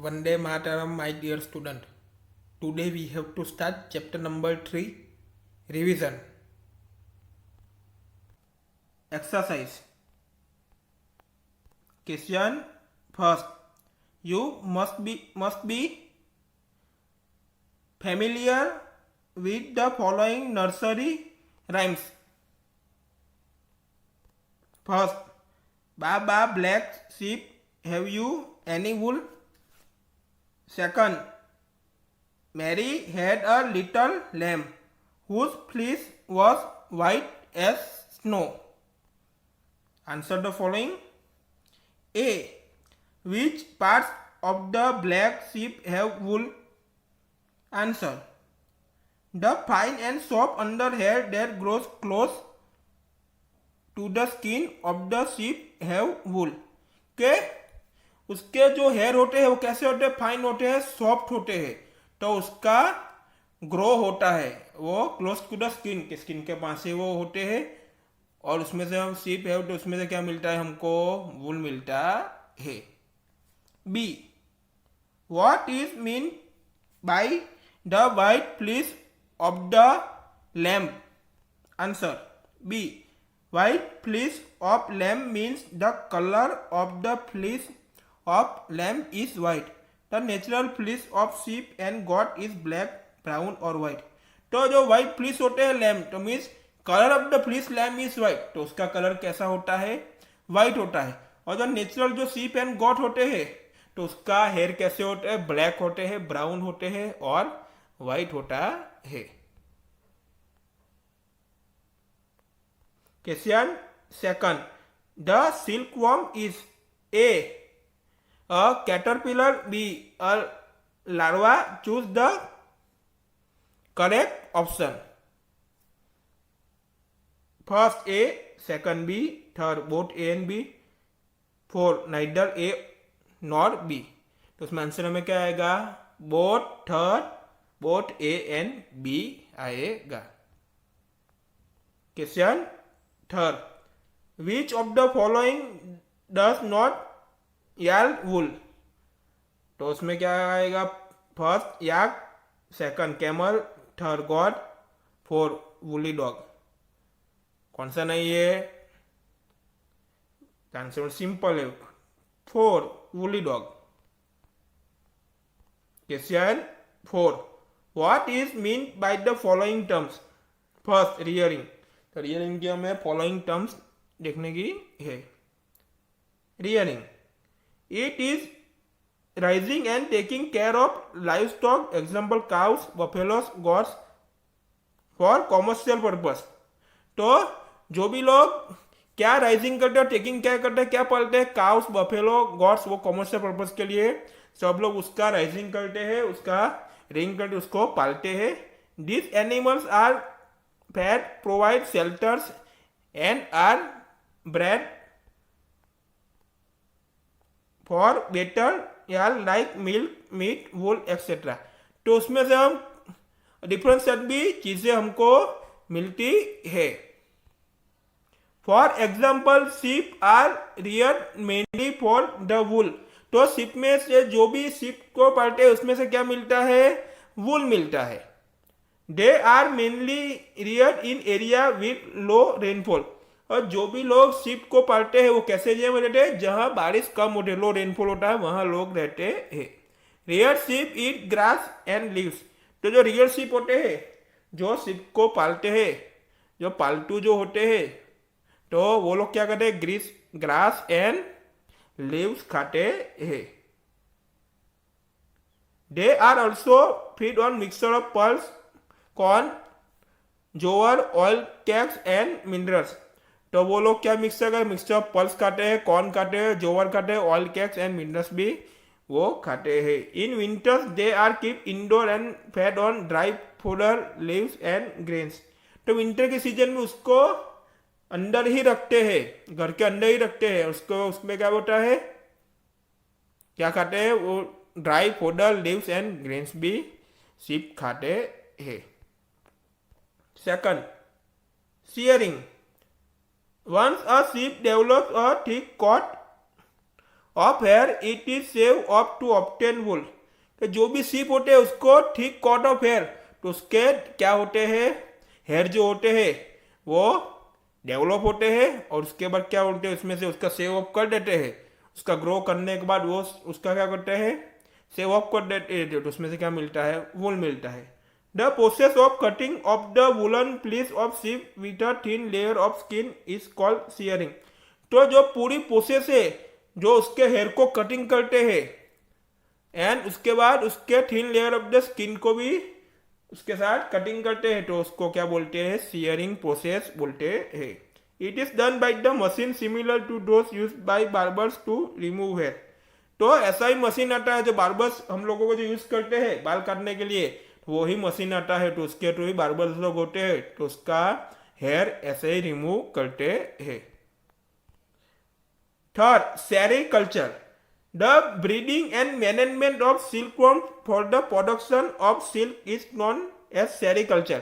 Vande Mataram, my dear student. Today we have to start chapter number 3, revision. Exercise. Question first. You must be familiar with the following nursery rhymes. First, Baba black sheep, have you any wool? Second, Mary had a little lamb whose fleece was white as snow. Answer the following. A. Which parts of the black sheep have wool? Answer. The fine and soft under hair that grows close to the skin of the sheep have wool. के उसके जो hair होते हैं वो कैसे होते हैं? Fine होते हैं, सॉफ्ट होते हैं, तो उसका ग्रो होता है वो क्लोज टू द स्किन, के स्किन के पास से वो होते हैं, और उसमें से हम शीप है तो उसमें से क्या मिलता है? हमको वूल मिलता है. B. What is mean by the white fleece of the lamp? Answer. B. White fleece of lamb means the color of the fleece of lamb is white. The natural fleece of sheep and goat is black, brown or white. तो जो white fleece होते हैं lamb, तो means colour of the fleece lamb is white, तो उसका colour कैसा होता है? व्हाइट होता है. और जो नेचुरल जो sheep एंड goat होते हैं तो उसका हेयर कैसे होते हैं? ब्लैक होते हैं, ब्राउन होते हैं और व्हाइट होता है. Question second. The silkworm is A. A caterpillar. B. A larva. Choose the correct option. First A, second B, third both A and B, fourth neither A nor B. तो उसमें answer हमें क्या आएगा? Both, third, both A and B आएगा. Question third. Which of the following does not yield wool? तो उसमें क्या आएगा? First yak, second camel, third goat, fourth woolly dog. कौन सा नहीं है? आंसर सिंपल है, four woolly dog. Question four. What is mean by the following terms? First rearing. तो रियरिंग की हमें फॉलोइंग टर्म्स देखने की है. Rearing. It is raising and taking care of livestock, example cows, buffaloes, goats, for commercial purpose. तो जो भी लोग क्या राइजिंग करते हैं, टेकिंग केयर करते हैं, क्या पालते हैं? काउस, बफेलो, गॉड्स, वो कॉमर्शियल पर्पस के लिए सब लोग उसका राइजिंग करते हैं, उसका रिंग करते, उसको पालते हैं. This animals are fed, provide shelters and are bred for better like milk, meat, wool etc. तो उसमें से हम डिफरेंट सेट भी चीजें हमको मिलती है. For example sheep are reared mainly for the wool. तो sheep में से जो भी sheep को पालते हैं उसमें से क्या मिलता है? wool मिलता है. They are mainly reared in area with low rainfall. और जो भी लोग sheep को पालते हैं वो कैसे जगह में रहते हैं? जहां बारिश कम होती है, लो रेनफॉल होता है, वहां लोग रहते हैं. Reared sheep eat grass and leaves. तो जो reared sheep होते हैं, जो sheep को पालते हैं, जो पालतू जो होते हैं, तो वो लोग क्या करते हैं? ग्रास एंड लीव्स खाते हैं. They are also feed on mixture of pulse, corn, जोवर, ऑयल कैक्स एंड मिनरल्स. तो वो लोग क्या मिक्सचर कर? मिक्सचर ऑफ पल्स खाते हैं, कॉर्न खाते हैं, जोवर खाते हैं, ऑयल कैक्स एंड मिनरल्स भी वो खाते हैं. In winters they are keep indoor and fed on dry fodder, leaves and grains. तो विंटर के सीजन में उसको अंदर ही रखते हैं, घर के अंदर ही रखते हैं उसको. उसमें क्या होता है? क्या खाते हैं? वो dry fodder, leaves and grains भी शीप खाते हैं. Second, shearing. Once a sheep develops a thick coat of hair it is shave off to obtain wool. तो जो भी सीप होते हैं उसको ठीक कॉट ऑफ हेयर, तो उसके क्या होते हैं, हेयर जो होते हैं वो डेवलप होते हैं, और उसके बाद क्या होते हैं उसमें से उसका सेव ऑफ कर देते हैं। उसका ग्रो करने के बाद वो उसका क्या करते हैं, सेव ऑफ कर देते हैं, तो उसमें से क्या मिलता है, वूल मिलता है। The process of cutting of the woollen fleece of sheep with a thin layer of skin is called shearing. तो जो पूरी प्रोसेस है जो उसके हेयर को कटिंग करते हैं एंड उसके बाद उसके thin layer of the skin को भी उसके साथ कटिंग करते हैं, तो उसको क्या बोलते हैं, सियरिंग प्रोसेस बोलते हैं। It is done by the machine similar to those use by barbers to remove hair. तो ऐसा ही मशीन आता है जो बार्बर्स हम लोगों को जो यूज करते हैं बाल काटने के लिए, वो ही मशीन आता है, तो उसके थ्रू ही बार्बर्स लोग होते हैं, तो उसका हेयर ऐसे ही रिमूव करते हैं। Third, sericulture. The breeding and management of silkworm for the production of silk is known as sericulture.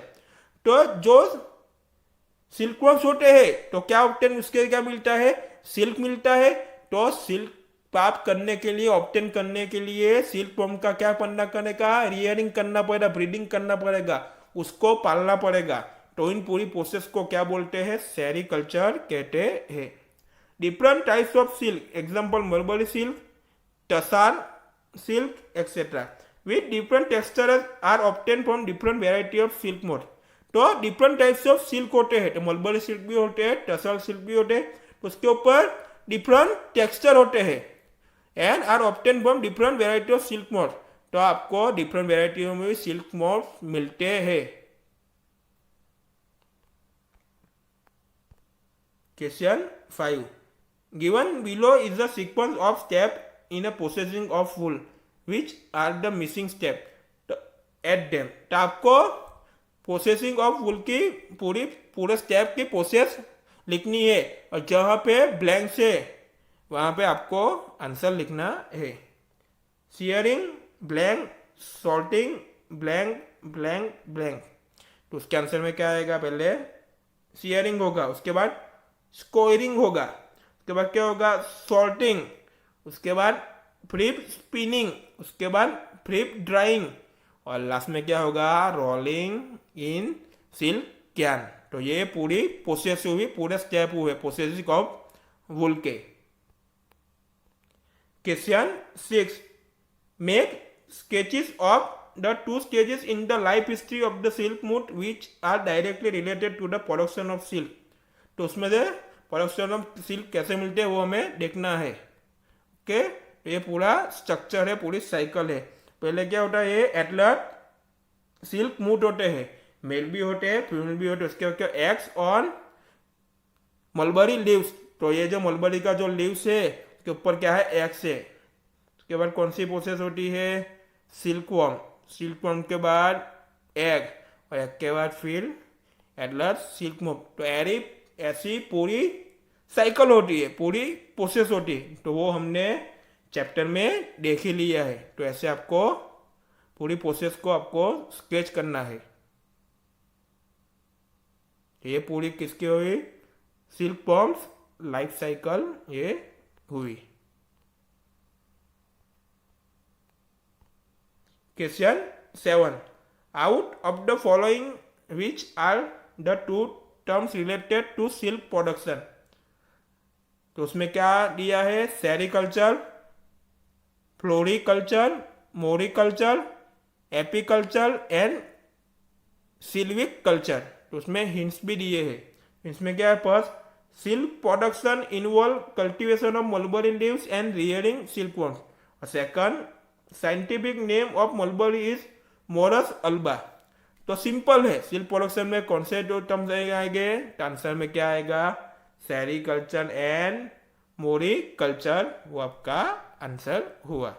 तो जो सिल्कवर्म्स होते हैं तो क्या ऑब्टेन उसके क्या मिलता है, सिल्क मिलता है। तो सिल्क प्राप्त करने के लिए, ऑब्टेन करने के लिए सिल्कवर्म का क्या करना का रियरिंग करना पड़ेगा, ब्रीडिंग करना पड़ेगा, उसको पालना पड़ेगा। तो इन पूरी प्रोसेस को क्या बोलते हैं, सेरीकल्चर कहते हैं। Different types of silk, example mulberry silk, tussar silk etcetera with different textures are obtain from different variety of silk moth. तो डिफरेंट टाइप्स ऑफ सिल्क होते हैं, तो मलबरी सिल्क भी होते हैं, टसल सिल्क भी होते हैं, तो उसके ऊपर डिफरेंट टेक्सचर होते हैं and are obtain from different variety of silk moth. तो आपको डिफरेंट वेराइटियों में भी सिल्क मोड मिलते हैं। Question 5, given below is the sequence of step in a processing of wool, which are the missing step at them. तो आपको processing of वूल की पूरे स्टेप की प्रोसेस लिखनी है, और जहाँ पे ब्लैंक है वहाँ पे आपको आंसर लिखना है। Shearing blank, sorting blank, blank blank. तो उसके आंसर में क्या आएगा, पहले सियरिंग होगा, उसके बाद स्कोरिंग होगा, उसके बाद क्या होगा, सॉर्टिंग, उसके बाद फ्लिप स्पिनिंग, उसके बाद फ्लिप ड्राइंग, और लास्ट में क्या होगा, रोलिंग इन सिल्क कैन। तो ये पूरी प्रोसेस हुई, पूरे स्टेप हुए प्रोसेसिंग ऑफ वूल के। Question 6, make sketches of the 2 stages in the life history of the silk moth which are directly related to the production of silk। तो उसमें से प्रोडक्शन ऑफ सिल्क कैसे मिलते हैं वो हमें देखना है। ओके, तो ये पूरा स्ट्रक्चर है, पूरी साइकिल है। पहले क्या होता है, ये एटलट सिल्क मूट होते हैं, मेल भी होते हैं फीमेल भी होते हैं। उसके बाद एग्स ऑन मलबरी लीव्स, तो ये जो मलबरी का जो लीव्स है उसके ऊपर क्या है, एग्स है। उसके बाद कौन सी प्रोसेस होती है, सिल्कवर्म, सिल्कवर्म के बाद एग, और एग के बाद फिर एटलट सिल्क मूट। तो ऐसी पूरी साइकिल होती है, पूरी प्रोसेस होती है, तो वो हमने चैप्टर में देख ही लिया है। तो ऐसे आपको पूरी प्रोसेस को आपको स्केच करना है। ये पूरी किसकी हुई, सिल्क वर्म्स लाइफ साइकिल ये हुई। Question 7, out of the following which are the 2 terms related to silk production. तो उसमें क्या दिया है, sericulture, floriculture, moriculture, apiculture and silviculture. तो उसमें हिंट्स भी दिए हैं। इसमें क्या है, first, silk production involve cultivation of mulberry leaves and rearing silkworms, और second, scientific name of mulberry is Morus alba. तो सिंपल है, सिल्क प्रोडक्शन में कौन से दो टर्म्स आएंगे, तो आंसर में क्या आएगा, सेरीकल्चर एंड मोरिकल्चर, वो आपका आंसर हुआ।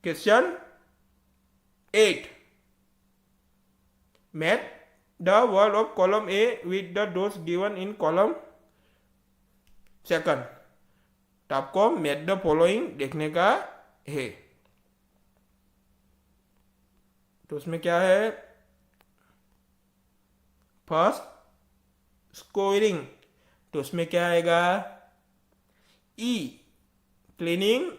Question 8, match the word of column A with the those given in column second. तो आपको मैच द फॉलोइंग देखने का है। तो उसमें क्या है, फर्स्ट स्कोरिंग, तो उसमें क्या आएगा, ई क्लीनिंग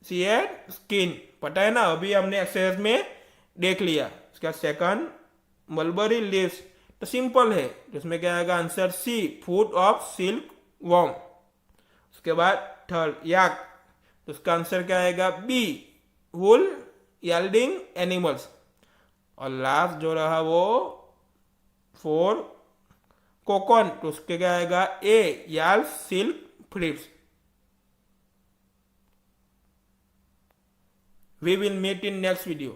सीएड स्किन, पता है ना, अभी हमने एक्सरसाइज में देख लिया। उसका सेकंड मलबरी लीव्स, तो सिंपल है, तो इसमें क्या आएगा answer C food of silkworm. उसके बाद थर्ड याक, तो उसका आंसर क्या आएगा बी वुल यील्डिंग एनिमल्स। और लास्ट जो रहा वो फोर कोकन, तो उसके क्या आएगा ए याल सिल्क फ्लिप्स। We will meet in next video.